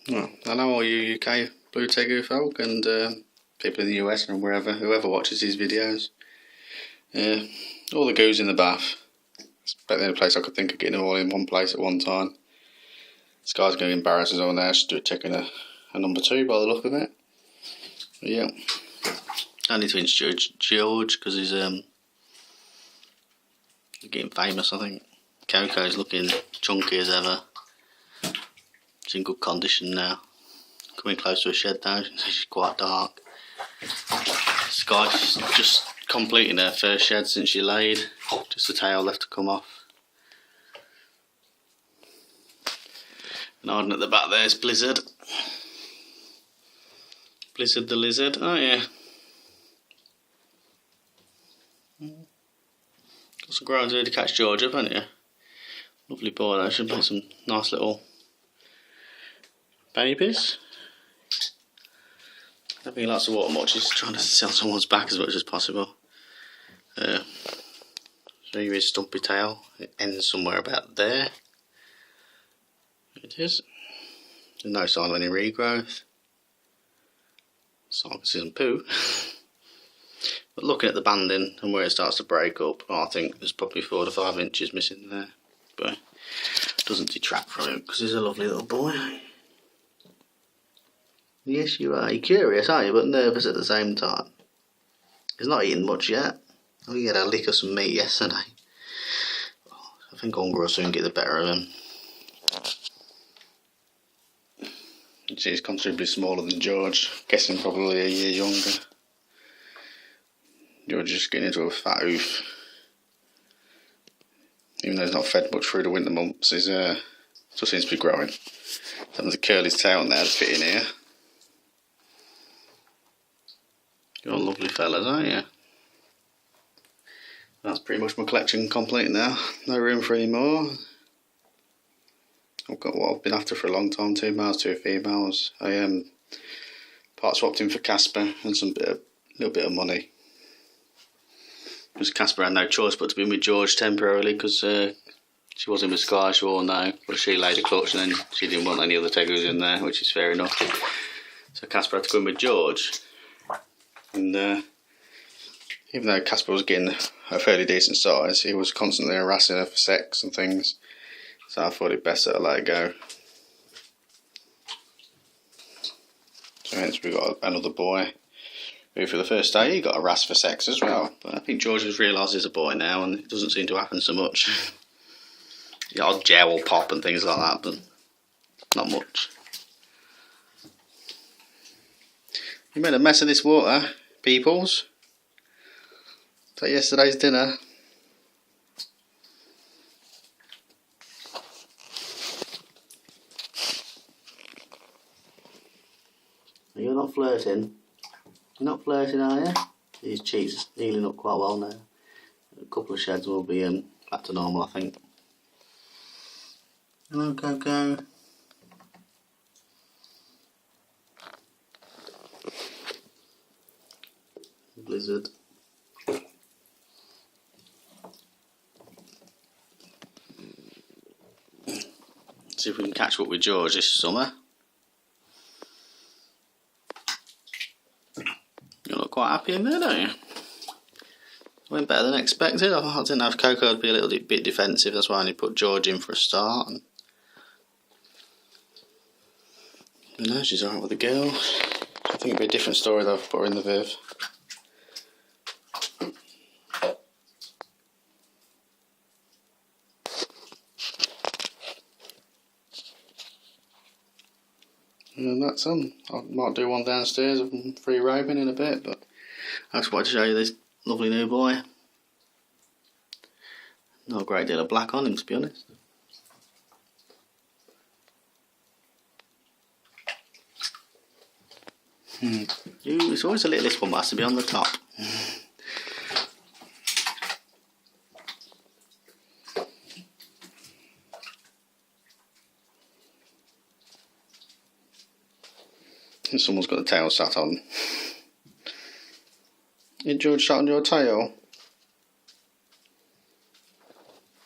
Well, hello all you UK blue tegu folk and people in the US and whoever watches these videos. All the goos in the bath. It's better than a place I could think of getting them all in one place at one time. This guy's going to embarrass us all now. Just do it taking a number 2 by the look of it. But yeah, I need to introduce George because he's getting famous. I think Coco's looking chunky as ever. She's in good condition now. Coming close to a shed now, she's quite dark. Sky's just completing her first shed since she laid. Just the tail left to come off. And hiding at the back there's Blizzard. Blizzard the lizard, oh yeah. Got some growing to do to catch George up, haven't you? Lovely boy though, should make some nice little babies. I think he likes to water much, he's trying to sit on someone's back as much as possible. So here is stumpy tail, it ends somewhere about there. It is. There's no sign of any regrowth. So I can see some poo. But looking at the banding and where it starts to break up, I think there's probably 4 to 5 inches missing there. But it doesn't detract from him because he's a lovely little boy. Yes, you are. You're curious, aren't you? But nervous at the same time. He's not eating much yet. We had a lick of some meat yesterday. I think hunger will soon get the better of him. He's considerably smaller than George. Guessing probably a year younger. George is just getting into a fat oof. Even though he's not fed much through the winter months, he still seems to be growing. Having to curl his tail now to fit in here. You're lovely fellas, aren't you? That's pretty much my collection complete now. No room for any more. I've got what I've been after for a long time, 2 males, 2 females. I part swapped in for Casper and little bit of money. Because Casper had no choice but to be with George temporarily because she wasn't with Sky, as you all know. But she laid a clutch and then she didn't want any other tegus in there, which is fair enough. So Casper had to go in with George. And even though Casper was getting a fairly decent size, he was constantly harassing her for sex and things. So I thought it best that I let it go. So hence we got another boy who for the first day he got harassed for sex as well. But I think George has realised he's a boy now and it doesn't seem to happen so much. The odd jowl pop and things like that, but not much. You made a mess of this water, peoples. Is that yesterday's dinner? You're not flirting? You're not flirting, are you? These cheeks are healing up quite well now. A couple of sheds will be back to normal, I think. Hello, Coco. Blizzard. See if we can catch up with George this summer. You look quite happy in there, don't you? Went better than expected. I didn't have Coco would be a little bit defensive, that's why I only put George in for a start. And no, she's alright with the girl. I think it'd be a different story though if I put her in the Viv. And that's I might do one downstairs of free roaming in a bit, but I just wanted to show you this lovely new boy. Not a great deal of black on him, to be honest. It's always a little, this one has to be on the top. And someone's got the tail sat on. Did George sat on your tail?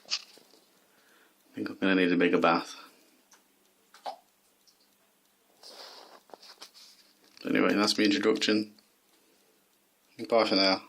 I think I'm going to need a bigger bath. Anyway, that's my introduction. Bye for now.